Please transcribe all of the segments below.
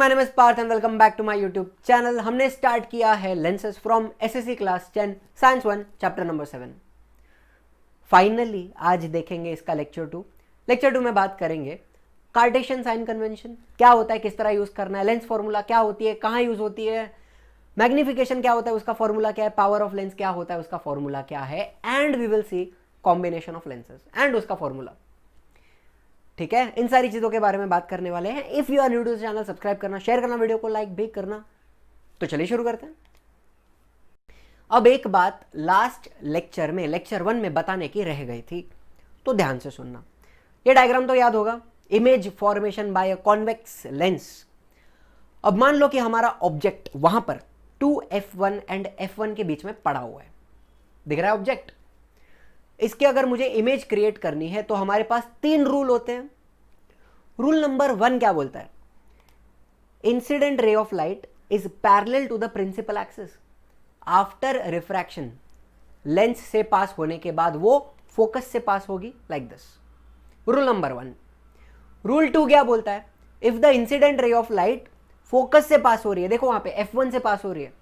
My name is Parth and welcome back to my YouTube channel. हमने start किया है lenses from SSC class 10 science 1 chapter number 7। Finally आज देखेंगे इसका lecture 2। Lecture 2 में बात करेंगे कार्टेशियन साइन कन्वेंशन क्या होता है, किस तरह यूज करना है, लेंस फॉर्मूला क्या होती है, कहाँ यूज होती है, मैग्निफिकेशन क्या होता है उसका फॉर्मूला क्या है, पावर ऑफ लेंस क्या होता है उसका फॉर्मूला क्या है, and we will see combination of lenses and उसका फॉर्मूला। ठीक है, इन सारी चीजों के बारे में बात करने वाले हैं। If you are new to this channel, subscribe करना, शेयर करना, वीडियो को लाइक भी करना। तो चलिए शुरू करते हैं। अब एक बात लास्ट लेक्चर में, लेक्चर 1 में बताने की रह गई थी, तो ध्यान से सुनना। ये डायग्राम तो याद होगा, image formation by a convex lens. अब मान लो कि हमारा ऑब्जेक्ट वहां पर 2f1 एंड f1 के बीच में पड़ा हुआ है, दिख रहा है ऑब्जेक्ट। इसके अगर मुझे इमेज क्रिएट करनी है तो हमारे पास 3 रूल होते हैं। रूल नंबर 1 क्या बोलता है? Incident ray of light is parallel to the principal axis after refraction. Lens से पास होने के बाद वो फोकस से पास होगी like this. Rule number 1। Rule 2 क्या बोलता है? If the incident ray of light focus से पास हो रही है, देखो वहां पे f1 से पास हो रही है,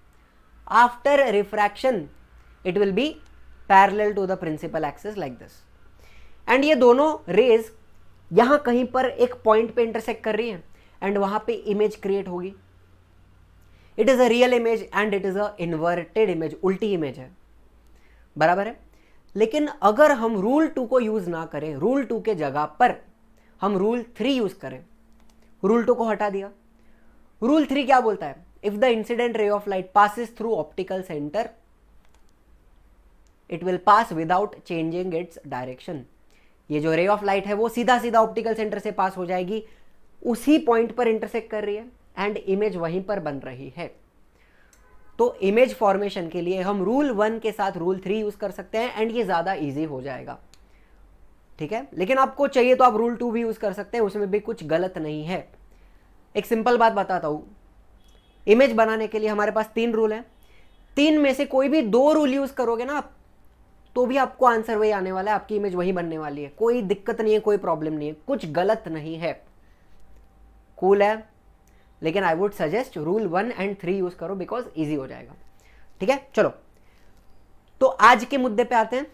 after refraction it will be parallel to the principal axis like this. And ये दोनों रेज यहां कहीं पर एक पॉइंट पे इंटरसेक्ट कर रही है एंड वहां पे इमेज क्रिएट होगी। It is a real image and it is a inverted image, उल्टी इमेज है, बराबर है। लेकिन अगर हम रूल 2 को यूज ना करें, रूल 2 के जगह पर हम रूल 3 यूज करें, रूल 2 को हटा दिया। रूल 3 क्या बोलता है? If the incident ray of light passes through optical centre it will pass without changing its direction. ये जो रे ऑफ लाइट है वो सीधा सीधा ऑप्टिकल सेंटर से पास हो जाएगी, उसी पॉइंट पर इंटरसेक्ट कर रही है एंड इमेज वहीं पर बन रही है। तो इमेज फॉर्मेशन के लिए हम रूल 1 के साथ रूल 3 यूज कर सकते हैं एंड ये ज्यादा इजी हो जाएगा। ठीक है, लेकिन आपको चाहिए तो आप रूल 2 भी यूज कर सकते हैं, उसमें भी कुछ गलत नहीं है। एक सिंपल बात बताता हूं, इमेज बनाने के लिए हमारे पास 3 रूल है। 3 में से कोई भी 2 रूल यूज करोगे ना आप, तो भी आपको आंसर वही आने वाला है, आपकी इमेज वही बनने वाली है। कोई दिक्कत नहीं है, कोई प्रॉब्लम नहीं है, कुछ गलत नहीं है, कूल है। लेकिन I would suggest rule 1 and 3 use करो बिकॉज इजी हो जाएगा। ठीक है, चलो तो आज के मुद्दे पे आते हैं।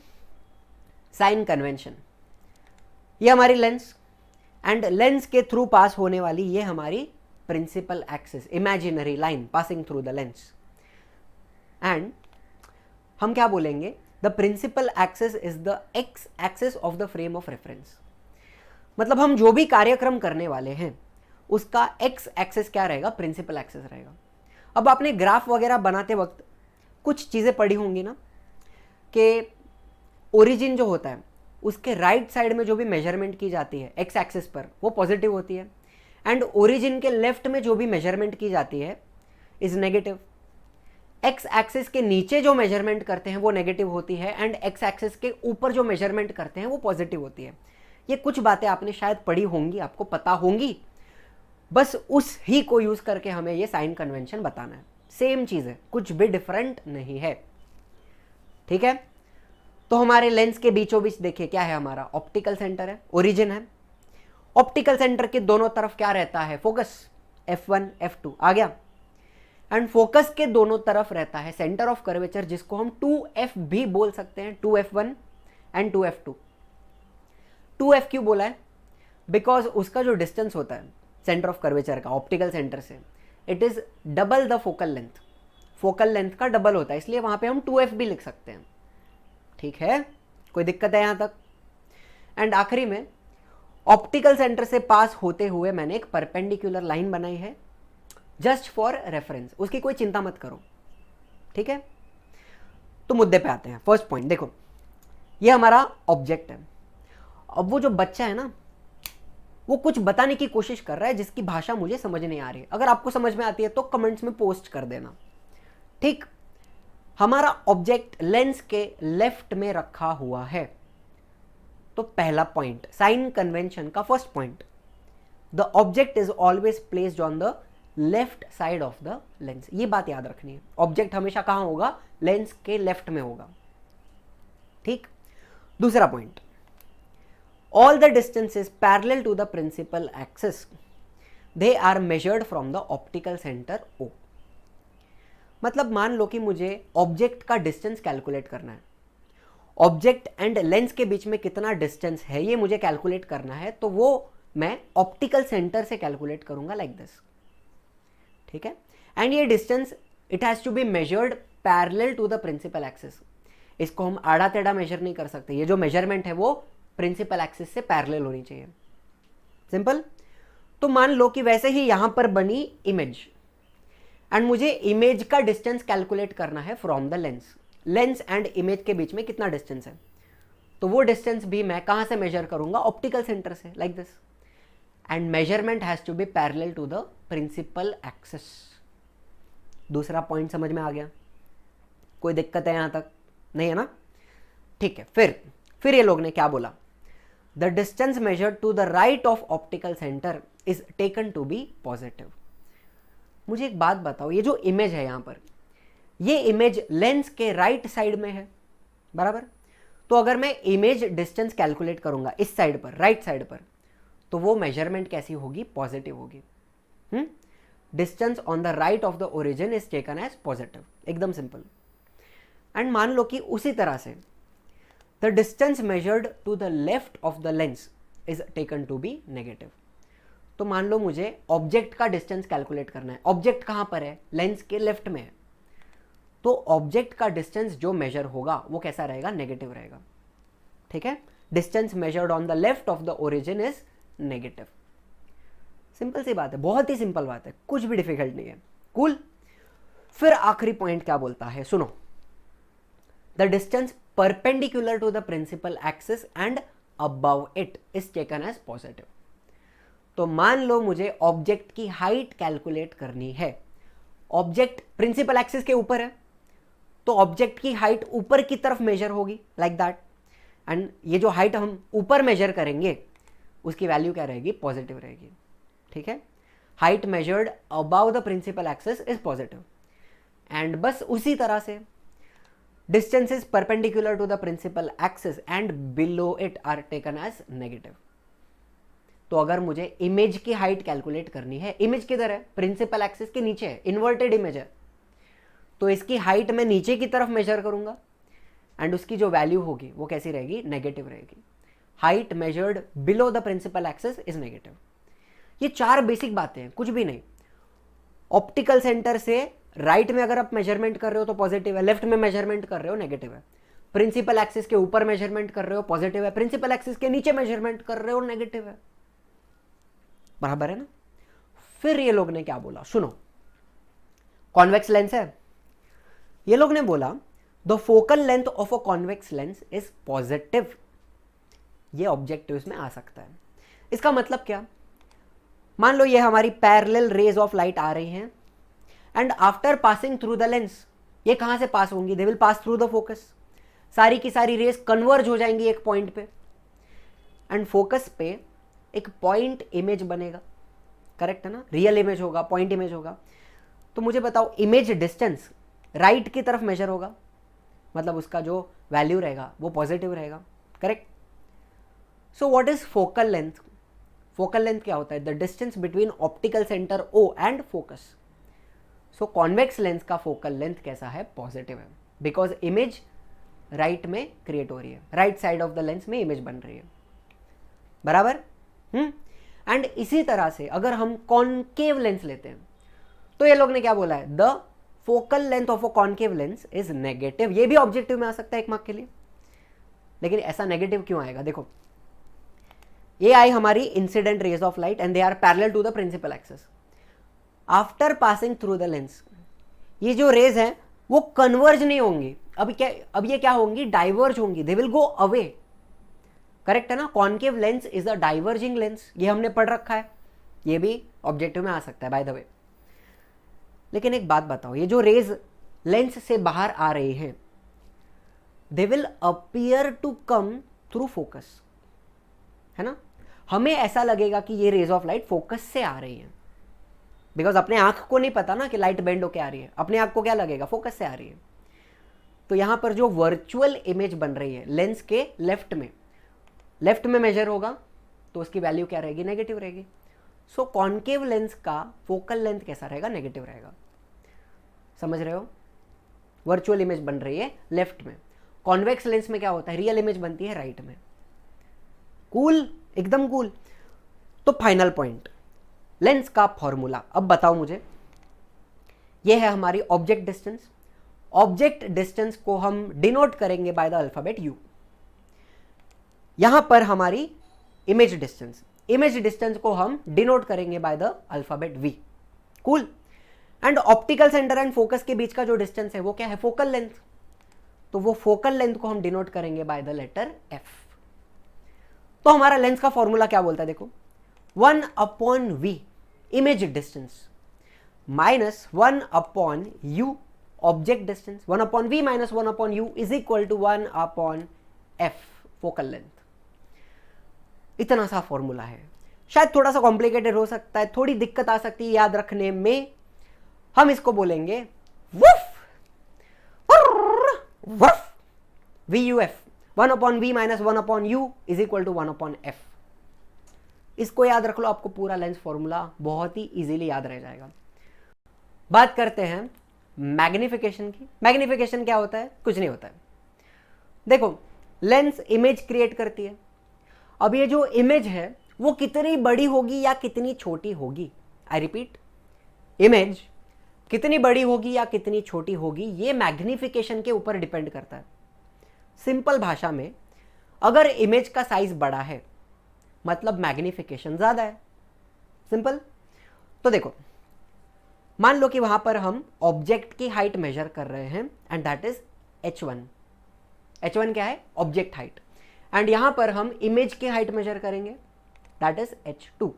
साइन कन्वेंशन, ये हमारी लेंस एंड लेंस के थ्रू पास होने वाली ये हमारी principal axis, imaginary line passing through the lens. And हम क्या बोलेंगे? The principal axis is the X axis of the frame of reference. मतलब हम जो भी कार्यक्रम करने वाले हैं उसका एक्स एक्सिस क्या रहेगा? प्रिंसिपल एक्सिस रहेगा। अब आपने ग्राफ वगैरह बनाते वक्त कुछ चीजें पढ़ी होंगी ना, कि ओरिजिन जो होता है उसके राइट साइड में जो भी मेजरमेंट की जाती है एक्स एक्सिस पर वो पॉजिटिव होती है, एंड ओरिजिन के लेफ्ट में जो भी मेजरमेंट की जाती है इज नेगेटिव। एक्स एक्सिस के नीचे जो मेजरमेंट करते हैं वो नेगेटिव होती है एंड एक्स एक्सिस के ऊपर जो मेजरमेंट करते हैं वो पॉजिटिव होती है। ये कुछ बातें आपने शायद पढ़ी होंगी, आपको पता होंगी, बस उस ही को यूज करके हमें ये साइन कन्वेंशन बताना है। सेम चीज है, कुछ भी डिफरेंट नहीं है। ठीक है, तो हमारे लेंस के बीचों बीच देखिए क्या है, हमारा ऑप्टिकल सेंटर है, ओरिजिन है। ऑप्टिकल सेंटर के दोनों तरफ क्या रहता है? फोकस, f1 f2 आ गया। एंड फोकस के दोनों तरफ रहता है सेंटर ऑफ कर्वेचर, जिसको हम 2f भी बोल सकते हैं, 2f1 एंड 2f2। 2f क्यों बोला है? बिकॉज उसका जो डिस्टेंस होता है सेंटर ऑफ कर्वेचर का ऑप्टिकल सेंटर से, it is double the focal length. Focal length का डबल होता है, इसलिए वहां पे हम 2f भी लिख सकते हैं। ठीक है, कोई दिक्कत है यहां तक? एंड आखिरी में ऑप्टिकल सेंटर से पास होते हुए मैंने एक परपेंडिकुलर लाइन बनाई है जस्ट फॉर रेफरेंस, उसकी कोई चिंता मत करो। ठीक है, तो मुद्दे पे आते हैं। फर्स्ट पॉइंट देखो, ये हमारा ऑब्जेक्ट है। अब वो जो बच्चा है ना, वो कुछ बताने की कोशिश कर रहा है जिसकी भाषा मुझे समझ नहीं आ रही है। अगर आपको समझ में आती है तो कमेंट्स में पोस्ट कर देना। ठीक, हमारा ऑब्जेक्ट लेंस के लेफ्ट में रखा हुआ है। तो पहला पॉइंट साइन कन्वेंशन का first point, the object is always placed on the left side of the lens. ये बात याद रखनी है, ऑब्जेक्ट हमेशा कहां होगा? लेंस के लेफ्ट में होगा। ठीक, दूसरा point, all the distance is parallel to the principal axis. They are measured from the optical centre O. मतलब मान लो कि मुझे ऑब्जेक्ट का डिस्टेंस कैलकुलेट करना है, ऑब्जेक्ट एंड लेंस के बीच में कितना डिस्टेंस है ये मुझे कैलकुलेट करना है, तो वो मैं ऑप्टिकल सेंटर से कैलकुलेट करूंगा लाइक दिस, ठीक है। एंड ये distance it has to be measured parallel to the principal axis. इसको हम आड़ा टेढ़ा मेजर नहीं कर सकते, ये जो मेजरमेंट है वो प्रिंसिपल एक्सिस से पैरेलल होनी चाहिए, सिंपल। तो मान लो कि वैसे ही यहां पर बनी इमेज एंड मुझे इमेज का डिस्टेंस कैलकुलेट करना है from the lens. Lens and image के बीच में कितना डिस्टेंस है, तो वो डिस्टेंस भी मैं कहां से मेजर करूंगा, ऑप्टिकल सेंटर से, like this. And measurement has to be parallel to the principal axis. दूसरा पॉइंट समझ में आ गया? कोई दिक्कत है यहां तक? नहीं है ना? ठीक है। फिर ये लोग ने क्या बोला, the distance measured to the right of optical centre is taken to be positive. मुझे एक बात बताओ, ये जो इमेज है यहां पर, ये इमेज लेंस के राइट साइड में है, बराबर। तो अगर मैं इमेज डिस्टेंस कैलकुलेट करूंगा इस साइड पर, राइट साइड पर, तो वो मेजरमेंट कैसी होगी, पॉजिटिव होगी। Distance on the right of the origin is taken as positive, एकदम सिंपल। एंड मान लो कि उसी तरह से the distance measured to the left of the lens is taken to be negative. तो मान लो मुझे ऑब्जेक्ट का डिस्टेंस कैलकुलेट करना है, ऑब्जेक्ट कहां पर है, लेंस के लेफ्ट में है, तो ऑब्जेक्ट का डिस्टेंस जो मेजर होगा वो कैसा रहेगा, नेगेटिव रहेगा, ठीक है। Distance measured on the left of the origin is negative. Simple सी बात है, बहुत ही सिंपल बात है, कुछ भी डिफिकल्ट नहीं है, कूल। फिर आखिरी पॉइंट क्या बोलता है, सुनो, the distance perpendicular to the principal axis and above it is taken as positive. तो मान लो मुझे ऑब्जेक्ट की हाइट कैलकुलेट करनी है, ऑब्जेक्ट प्रिंसिपल एक्सिस के ऊपर है, तो ऑब्जेक्ट की हाइट ऊपर की तरफ मेजर होगी, लाइक दैट। एंड ये जो हाइट हम ऊपर मेजर करेंगे उसकी वैल्यू क्या रहेगी, पॉजिटिव रहेगी, ठीक है। Height measured above the principal axis is positive. And बस उसी तरह से distance is perpendicular to the principal axis and below it are taken as negative. तो अगर मुझे इमेज की हाइट कैलकुलेट करनी है, इमेज किधर है, प्रिंसिपल एक्सिस के नीचे है, इन्वर्टेड इमेज है, तो इसकी हाइट मैं नीचे की तरफ मेजर करूंगा एंड उसकी जो वैल्यू होगी वो कैसी रहेगी, नेगेटिव रहेगी। Height measured below the principal axis is negative. ये चार बेसिक बातें हैं, कुछ भी नहीं। ऑप्टिकल सेंटर से राइट में अगर आप मेजरमेंट कर रहे हो तो पॉजिटिव है, लेफ्ट में मेजरमेंट कर रहे हो नेगेटिव है, प्रिंसिपल एक्सिस के ऊपर मेजरमेंट कर रहे हो पॉजिटिव है, प्रिंसिपल एक्सिस के नीचे मेजरमेंट कर रहे हो नेगेटिव है, बराबर है ना। फिर ये लोग ने क्या बोला, सुनो, कॉन्वेक्स लेंस है, ये लोग ने बोला the focal length of a convex lens is positive. ये ऑब्जेक्टिव में आ सकता है। इसका मतलब क्या, मान लो ये हमारी पैरेलल रेज ऑफ लाइट आ रही हैं and after passing through the lens, ये कहां से पास होंगी, they will pass through the focus. सारी की सारी रेज कन्वर्ज हो जाएंगी एक पॉइंट पे एंड फोकस पे एक पॉइंट इमेज बनेगा, करेक्ट है ना, रियल इमेज होगा, पॉइंट इमेज होगा। तो मुझे बताओ, इमेज डिस्टेंस राइट की तरफ मेजर होगा, मतलब उसका जो वैल्यू रहेगा वो पॉजिटिव रहेगा, correct. So what is focal length? Focal length क्या होता है, the distance between optical centre O and focus. So convex lens का फोकल लेंथ कैसा है, पॉजिटिव है, बिकॉज इमेज राइट में क्रिएट हो रही है, right side of the lens में इमेज बन रही है, बराबर। एंड इसी तरह से अगर हम कॉनकेव लेंस लेते हैं तो ये लोग ने क्या बोला है, the focal length of a concave lens is negative. ये भी ऑब्जेक्टिव में आ सकता है एक मार्क के लिए, लेकिन ऐसा नेगेटिव क्यों आएगा, देखो ये आई हमारी incident rays of light and they are parallel to the principal axis. After passing through the lens ये जो रेज है वो कन्वर्ज नहीं होंगी, अब ये क्या होंगी, डाइवर्ज होंगी, they will go away, correct है ना। Concave lens is a diverging lens, ये हमने पढ़ रखा है, ये भी ऑब्जेक्टिव में आ सकता है बाय द वे। लेकिन एक बात बताओ, ये जो रेज लेंस से बाहर आ रही हैं, they will appear to come through focus, है ना। हमें ऐसा लगेगा कि ये रेज ऑफ लाइट फोकस से आ रही है, बिकॉज अपने आंख को नहीं पता ना कि लाइट बेंड होके आ रही है, अपने आंख को क्या लगेगा, फोकस से आ रही है। तो यहां पर जो वर्चुअल इमेज बन रही है लेंस के लेफ्ट में मेजर होगा तो उसकी वैल्यू क्या रहेगी, नेगेटिव रहेगी। सो कॉन्केव लेंस का फोकल लेंथ कैसा रहेगा, नेगेटिव रहेगा। समझ रहे हो, वर्चुअल इमेज बन रही है लेफ्ट में, कॉन्वेक्स लेंस में क्या होता है, रियल इमेज बनती है राइट में। कूल, एकदम कूल। तो फाइनल पॉइंट, लेंस का फॉर्मूला। अब बताओ मुझे, ये है हमारी ऑब्जेक्ट डिस्टेंस। ऑब्जेक्ट डिस्टेंस को हम डिनोट करेंगे बाय द अल्फाबेट u। यहां पर हमारी इमेज डिस्टेंस, इमेज डिस्टेंस को हम डिनोट करेंगे by the alphabet v। Cool. And optical centre and focus के बीच का जो डिस्टेंस है वो क्या है, फोकल लेंथ। तो वो फोकल लेंथ को हम डिनोट करेंगे बाय द लेटर f। तो हमारा लेंस का फॉर्मूला क्या बोलता है, देखो 1/v image distance minus 1/u object distance, 1/v minus 1/u is equal to 1/f focal length. इतना सा फॉर्मूला है। शायद थोड़ा सा कॉम्प्लिकेटेड हो सकता है, थोड़ी दिक्कत आ सकती है याद रखने में। हम इसको बोलेंगे वुफ वुफ VUF, 1/v minus 1/u is equal to 1/f। इसको याद रख लो, आपको पूरा लेंस फॉर्मूला बहुत ही इजीली याद रह जाएगा। बात करते हैं मैग्निफिकेशन की। मैग्निफिकेशन क्या होता है, कुछ नहीं होता है। देखो, लेंस इमेज क्रिएट करती है। अब ये जो इमेज है वो कितनी बड़ी होगी या कितनी छोटी होगी, आई रिपीट, इमेज कितनी बड़ी होगी या कितनी छोटी होगी, ये मैग्निफिकेशन के ऊपर डिपेंड करता है। सिंपल भाषा में, अगर इमेज का साइज बड़ा है मतलब मैग्निफिकेशन ज्यादा है। सिंपल। तो देखो, मान लो कि वहां पर हम ऑब्जेक्ट की हाइट मेजर कर रहे हैं and that is h1। h1 क्या है, ऑब्जेक्ट हाइट। एंड यहां पर हम इमेज की हाइट मेजर करेंगे, that is h2।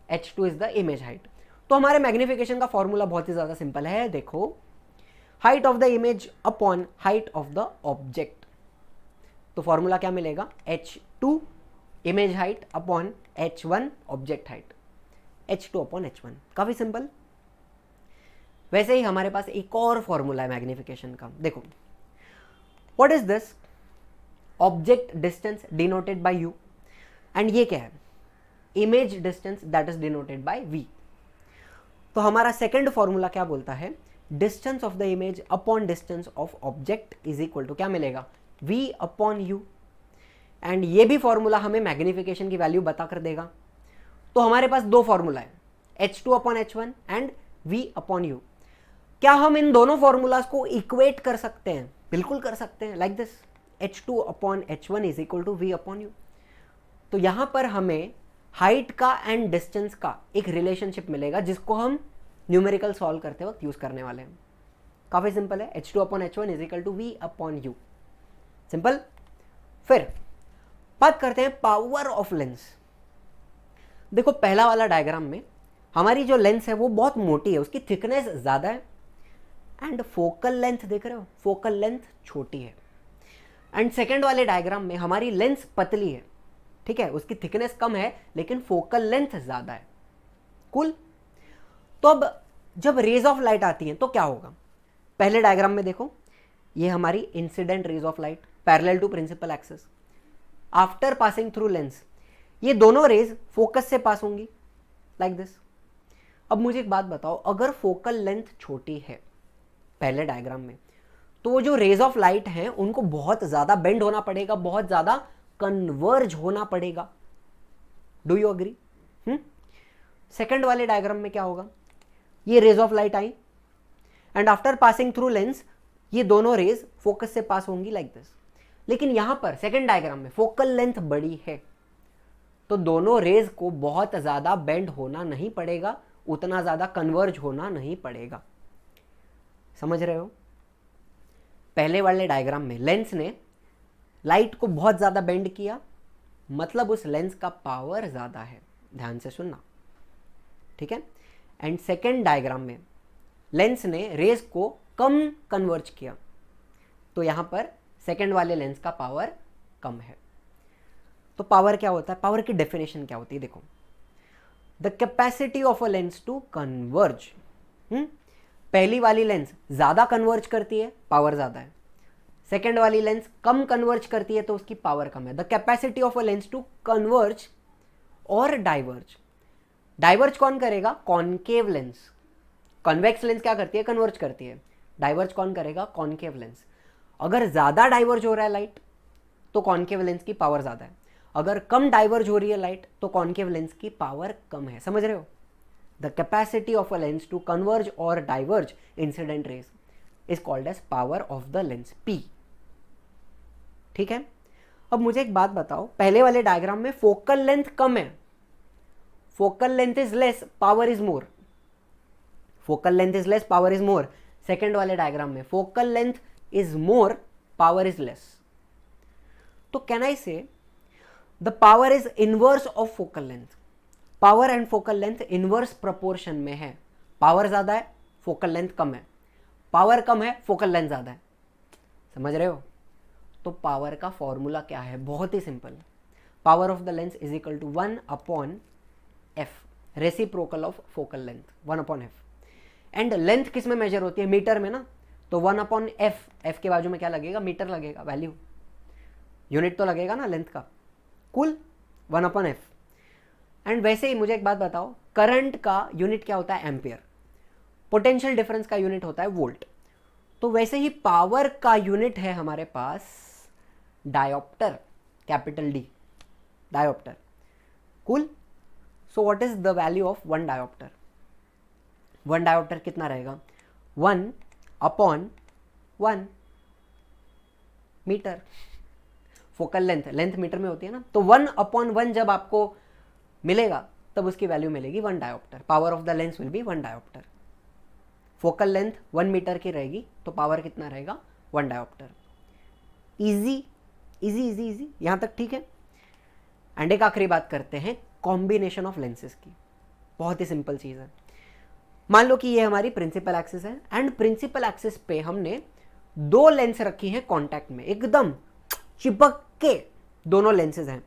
h2 is the image height. तो हमारे मैग्निफिकेशन का फॉर्मूला बहुत ही ज्यादा सिंपल है। देखो, height of the image upon height of the object. तो फॉर्मूला क्या मिलेगा, h2 image height upon h1 object height, h2 upon h1। काफी सिंपल। वैसे ही हमारे पास एक और फॉर्मूला है मैग्निफिकेशन का। देखो, what is this, object distance denoted by u, and ये क्या है, image distance that is denoted by v। तो हमारा सेकंड फॉर्मूला क्या बोलता है, distance of the image upon distance of object is equal to क्या मिलेगा, v अपॉन u। एंड ये भी फॉर्मूला हमें मैग्निफिकेशन की वैल्यू बता कर देगा। तो हमारे पास दो फॉर्मूला है, h2 upon h1 and v upon u। क्या हम इन दोनों फॉर्मूलाज को इक्वेट कर सकते हैं, बिल्कुल कर सकते हैं, like this, h2 upon h1 is equal to v upon u। तो यहां पर हमें हाइट का एंड डिस्टेंस का एक रिलेशनशिप मिलेगा जिसको हम न्यूमेरिकल सॉल्व करते वक्त यूज करने वाले हैं। काफी सिंपल है, h2 upon h1 is equal to v upon u। Simple. फिर बात करते हैं पावर ऑफ लेंस। देखो, पहला वाला डायग्राम में हमारी जो लेंस है वो बहुत मोटी है, उसकी थिकनेस ज्यादा है, एंड फोकल लेंथ देख रहे हो, फोकल लेंथ छोटी है। एंड सेकेंड वाले डायग्राम में हमारी लेंस पतली है, ठीक है, उसकी थिकनेस कम है लेकिन फोकल लेंथ ज्यादा है। कूल। तो अब जब रेज ऑफ लाइट आती हैं तो क्या होगा, पहले डायग्राम में देखो, ये हमारी incident rays of light parallel to principal axis, after passing through lens ये दोनों रेज फोकस से पास होंगी, लाइक दिस। अब मुझे एक बात बताओ, अगर फोकल लेंथ छोटी है पहले डायग्राम में, तो वो जो रेज ऑफ लाइट हैं उनको बहुत ज्यादा बेंड होना पड़ेगा, बहुत ज्यादा कन्वर्ज होना पड़ेगा। Do you agree? सेकंड वाले डायग्राम में क्या होगा, ये रेज ऑफ लाइट आई and after passing through lens ये दोनों रेज फोकस से पास होंगी, लाइक दिस। लेकिन यहां पर सेकंड डायग्राम में फोकल लेंथ बड़ी है, तो दोनों रेज को बहुत ज्यादा बेंड होना नहीं पड़ेगा, उतना ज्यादा कन्वर्ज होना नहीं पड़ेगा। समझ रहे हो? पहले वाले डायग्राम में लेंस ने लाइट को बहुत ज्यादा बेंड किया, मतलब उस लेंस का पावर ज्यादा है। ध्यान से सुनना, ठीक है। एंड सेकेंड डायग्राम में लेंस ने रेज को कम कन्वर्ज किया, तो यहां पर सेकेंड वाले लेंस का पावर कम है। तो पावर क्या होता है, पावर की डेफिनेशन क्या होती है, देखो, the capacity of a lens to converge. पहली वाली लेंस ज्यादा कन्वर्ज करती है, पावर ज्यादा है। सेकेंड वाली लेंस कम कन्वर्ज करती है तो उसकी पावर कम है। The capacity of a lens to converge और डाइवर्ज, डाइवर्ज कौन करेगा? Concave lens. कॉन्वेक्स लेंस क्या करती है? कन्वर्ज करती है। डाइवर्ज कौन करेगा? Concave lens. अगर ज़्यादा डाइवर्ज हो रहा है लाइट तो कॉनकेव लेंस की पावर ज़्यादा है, अगर कम डाइवर्ज हो रही है लाइट तो कॉनकेव लेंस की पावर कम है। समझ रहे हो? The capacity of a lens to converge और diverge incident rays is called as power of the lens, P। ठीक है, अब मुझे एक बात बताओ, पहले वाले डायग्राम में फोकल लेंथ कम है, focal length is less, power is more. Focal length is less, power is more. Second वाले डायग्राम में focal length is more, power is less. तो कैन आई से the power is inverse of focal length. Power and focal length inverse proportion में है। Power ज्यादा है, focal length कम है। Power कम है, फोकल लेंथ ज्यादा है। समझ रहे हो? तो पावर का फॉर्मूला क्या है? बहुत ही simple. Power of the lens is equal to 1/f, reciprocal of focal length, 1/f। And length किस में मेजर होती है? मीटर में ना, तो 1/f, f के बाजू में क्या लगेगा? मीटर लगेगा, वैल्यू, यूनिट तो लगेगा ना लेंथ का। कुल 1/f। एंड वैसे ही मुझे एक बात बताओ, करंट का यूनिट क्या होता है? एम्पियर। पोटेंशियल डिफरेंस का यूनिट होता है वोल्ट। तो वैसे ही पावर का यूनिट है हमारे पास dioptre, capital D, dioptre. Cool. So what is the value of 1 dioptre? 1 dioptre कितना रहेगा? 1/1 metre. Focal length, length metre में होती है ना, तो 1/1 जब आपको मिलेगा तब उसकी वैल्यू मिलेगी 1 dioptre. Power of the lens will be 1 dioptre. Focal length 1 metre की रहेगी तो पावर कितना रहेगा? 1 dioptre. Easy easy easy easy, यहां तक ठीक है। एंड एक आखिरी बात करते हैं कॉम्बिनेशन ऑफ लेंसेज की। बहुत ही सिंपल चीज है। मान लो कि ये हमारी प्रिंसिपल एक्सिस है एंड प्रिंसिपल एक्सिस पे हमने 2 लेंस रखी हैं कांटेक्ट में, एकदम चिपक के दोनों लेंसेज हैं,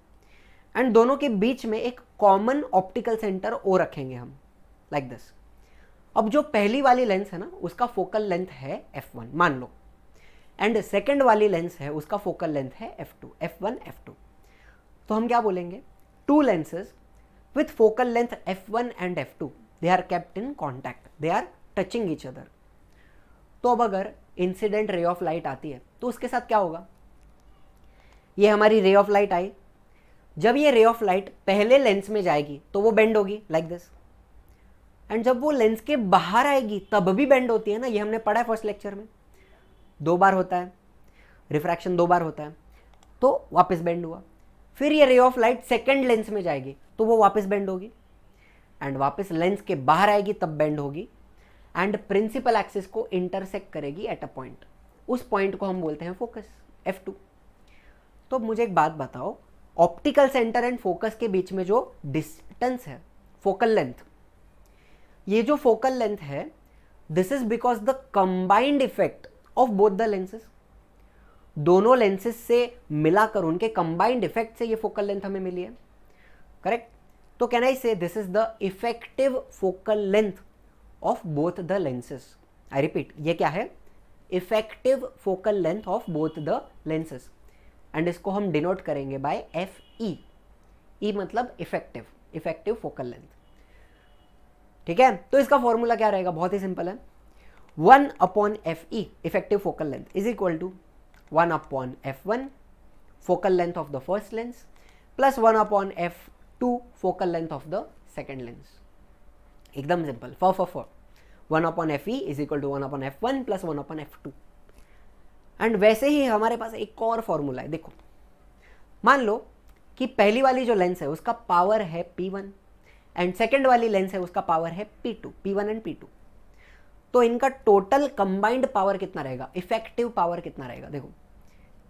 एंड दोनों के बीच में एक कॉमन ऑप्टिकल सेंटर ओ रखेंगे हम, लाइक दिस। अब जो पहली वाली लेंस है ना, उसका फोकल लेंथ है f1 मान लो, एंड सेकेंड वाली लेंस है उसका फोकल लेंथ है f2, f1 f2। तो हम क्या बोलेंगे? 2 lenses with focal length f1 and f2, they are kept in contact, they are touching each other। तो अब अगर इंसिडेंट रे ऑफ लाइट आती है तो उसके साथ क्या होगा? ये हमारी रे ऑफ लाइट आई, जब ये रे ऑफ लाइट पहले लेंस में जाएगी तो वो बेंड होगी लाइक दिस, एंड जब वो लेंस के बाहर आएगी तब भी बेंड होती है ना, ये हमने पढ़ा है फर्स्ट लेक्चर में। 2 बार होता है रिफ्रैक्शन, 2 बार होता है, तो वापस बेंड हुआ। फिर ये रे ऑफ लाइट सेकेंड लेंस में जाएगी तो वो वापस बेंड होगी, एंड वापस लेंस के बाहर आएगी तब बेंड होगी, एंड प्रिंसिपल एक्सिस को इंटरसेक्ट करेगी एट अ पॉइंट। उस पॉइंट को हम बोलते हैं फोकस, f2। तो अब मुझे एक बात बताओ, ऑप्टिकल सेंटर एंड फोकस के बीच में जो डिस्टेंस है, फोकल लेंथ, ये जो फोकल लेंथ है, this is because the combined effect of both the lenses. दोनों लेंसेज से मिलाकर उनके कंबाइंड इफेक्ट से ये फोकल लेंथ हमें मिली है, करेक्ट? तो कैन आई से this is the effective focal length of both the lenses. I repeat, ये क्या है? Effective focal length of both the lenses, and इसको हम डिनोट करेंगे बाय FE। E मतलब इफेक्टिव, इफेक्टिव फोकल लेंथ। ठीक है, तो इसका फॉर्मूला क्या रहेगा? बहुत ही सिंपल है, 1/FE, effective focal length, is equal to 1/f1 focal length of the first lens plus 1/f2 focal length of the second lens. एकदम simple, 1/FE is equal to 1/f1 plus 1/f2। And वैसे ही हमारे पास एक और formula है। देखो, मान लो कि पहली वाली जो लेंस है उसका पावर है P1 एंड सेकेंड वाली लेंस है उसका पावर है P2, P1 एंड P2। तो इनका टोटल कंबाइंड पावर कितना रहेगा? इफेक्टिव पावर कितना रहेगा? देखो,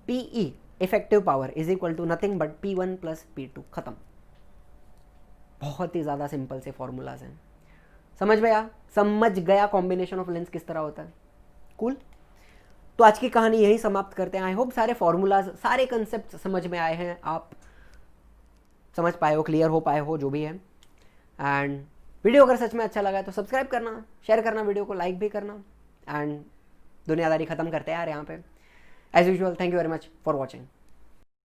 PE effective power is equal to nothing but P1 plus P2, खत्म। बहुत ही ज्यादा सिंपल से फॉर्मूलाज हैं। समझ गया कॉम्बिनेशन ऑफ लेंस किस तरह होता है? कूल। तो आज की कहानी यही समाप्त करते हैं। आई होप सारे फॉर्मूलाज, सारे कंसेप्ट समझ में आए हैं, आप समझ पाए हो, क्लियर हो पाए हो, जो भी है। एंड वीडियो अगर सच में अच्छा लगा है तो सब्सक्राइब करना, शेयर करना, वीडियो को लाइक भी करना, एंड दुनियादारी खत्म करते हैं यार यहाँ पे। As usual, thank you very much for watching.